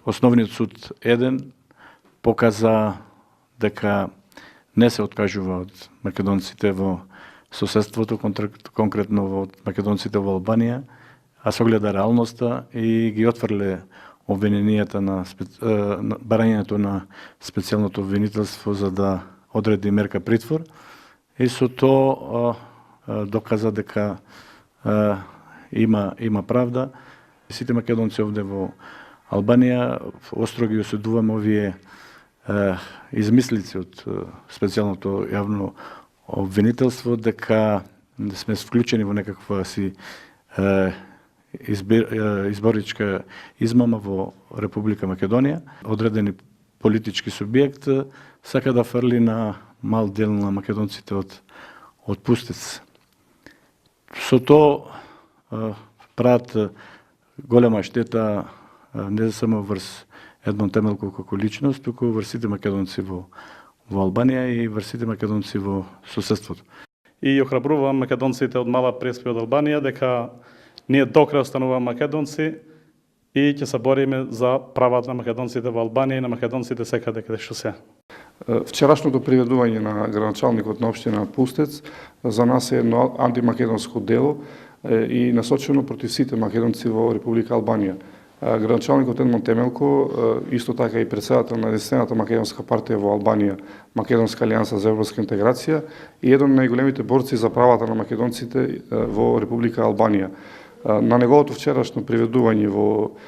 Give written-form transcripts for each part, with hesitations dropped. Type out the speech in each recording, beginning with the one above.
Основниот суд 1 показа дека не се откажува од македонците во соседството, конкретно од македонците во Албанија, а согледа реалноста и ги отфрле обвиненијата на барањето на специјалното обвинителство за да одреди мерка притвор и со тоа доказа дека има правда. Сите македонци овде во Албанија остро ги осудуваме овие измислици од специјалното јавно обвинителство дека сме вклучени во некаква си изборичка измама во Република Македонија. Одредени политички субјект сака да фрли на мал дел на македонците од пустец. Со тоа прават голема штета не само врз Едмон Темелков како личност, туку врз сите македонци во Албанија и врз сите македонци во соседството. И охрабрувам македонците од Мала Преспа од Албанија дека ние до крај остануваме македонци и ќе се бориме за правата на македонците во Албанија и на македонците секаде каде што се. Вчерашното приведување на градоначалникот на општина Пустец за нас е едно антимакедонско дело и насочено против сите македонци во Република Албанија. Градоначалникот Едмон Темелко, исто така и председател на единствената македонска партија во Албанија, Македонска алијанса за европска интеграција и еден од најголемите борци за правата на македонците во Република Албанија. На неговото вчерашно приведување во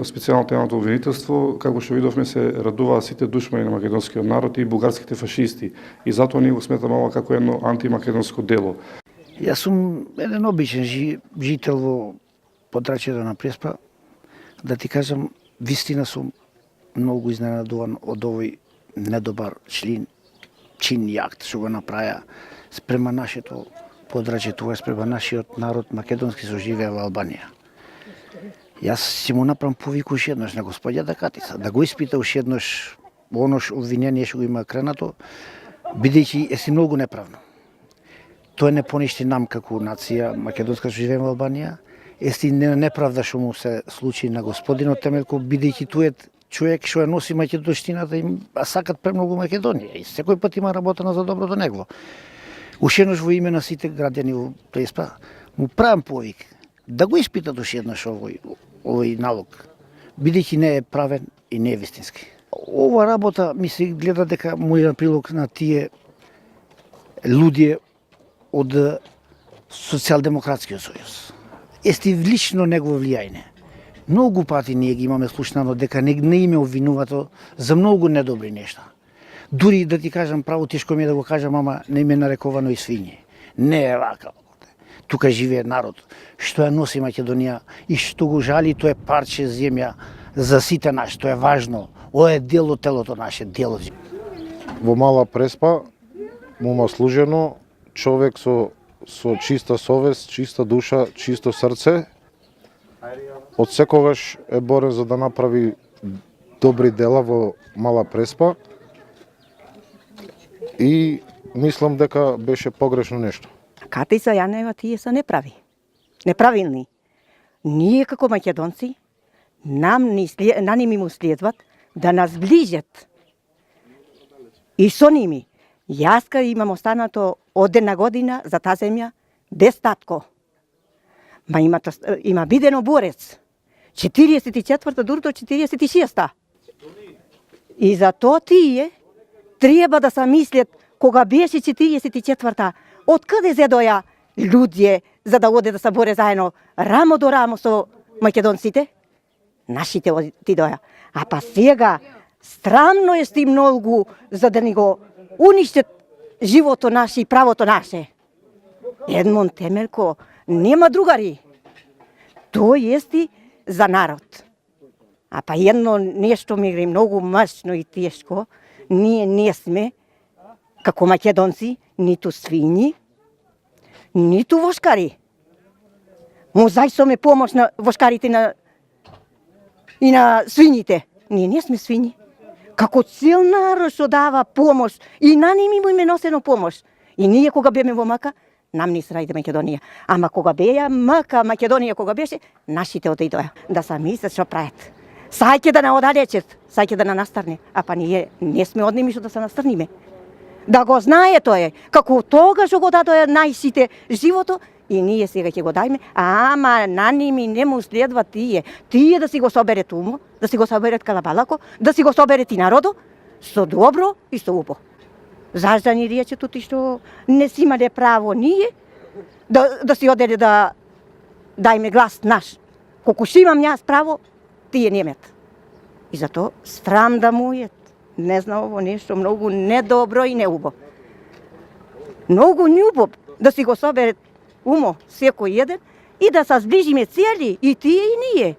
специјалното јавното обвинителство, како што видовме, се радуваа сите душмани на македонскиот народ и бугарските фашисти. И затоа ние го сметаме ова како едно антимакедонско дело. Јас сум еден обичен жител во подрачјето на Преспа. Да ти кажам, вистина сум многу изненадуван од овој недобар чин и акт што го направија спрема нашето подрачје, тоа спрема нашиот народ македонски со живее во Албанија. Јас си му направам повик уште еднаш на господјата Катица, да го испита уште еднаш оно обвинение што го има кренато, бидејќи е многу неправно. Тоа не поништи нам како нација македонска што живееме во Албанија, неправда што му се случи на господинот Темелков, бидејќи тој е човек што ја носи македонштината и сакат премногу Македонија и секој пат има работена за добро до него. Уште еднаш во име на сите граѓани во Преспа му правам повик да го испитат уште еднаш овој налог, бидејќи не е правен и не е вистински. Ова работа ми се гледа дека му е на прилог на тие луѓе од Социјалдемократскиот сојуз. Ести лично негово влијање. Многу пати ние ги имаме слушнано дека не име обвинувато за многу недобри нешта. Дури да ти кажам право тешко ми е да го кажам, ама не име нарековано и свиње. Не е вака. Тука живее народ што ја носи Македонија и што го жали тоа парче земја за сите нас, тоа е важно. Ова е дел од телото наше, дел од. Во Мала Преспа му служено човек со чиста совест, чиста душа, чисто срце. Од секогаш е борен за да направи добри дела во Мала Преспа и мислам дека беше погрешно нешто. Катица Јанева тие се неправилни. Ние како македонци на ними му следват да нас ближат. И со ними. Јас имам останато од една година за таа земја без татко. Ма има бидено борец. 44-та дури до 46-та. И за тоа тие треба да се мислят кога беше 44-та, од каде зедоја луѓе за да оде да се боре заедно рамо до рамо со македонците? Нашите ти доја. А па сега страмно е сти многу за да ни го уништат живото наше и правото наше. Едмон Темелко нема другари. Тој ести за народ. А па едно нешто ми гре многу мрачно и тешко. Ние не сме, како македонци, ниту свињи, ниту вошкари. Му зајсоме помош на вошкарите и на свињите. Ние не сме свињи. Како цел народ што дава помош и на ними му име носено помош. И ние кога беме во МК, нам не срајде Македонија. Ама кога беја МК Македонија кога беше, нашите одејдоја. Да се мислат што прават. Сајке да не одалечат, сајке да не настарне. А па ние не сме од ними што да се настарниме. Да го знае тој, како тогаш го дадоа најсите живото, и ние сега ќе го дајме, ама на ними не му следва тие. Тие да си го соберет умо, да си го соберет калабалако, да си го соберет и народо, со добро и со убо. Зашто ни рече тути што не си имале право ние да си оделе да дајме глас наш. Колку што имам јас право, тие немат. И зато срам да му е. Не знам, ово нешто многу недобро и неубо. Многу њубо да си го собере умо секој еден и да се зближиме цели, и тие и ние.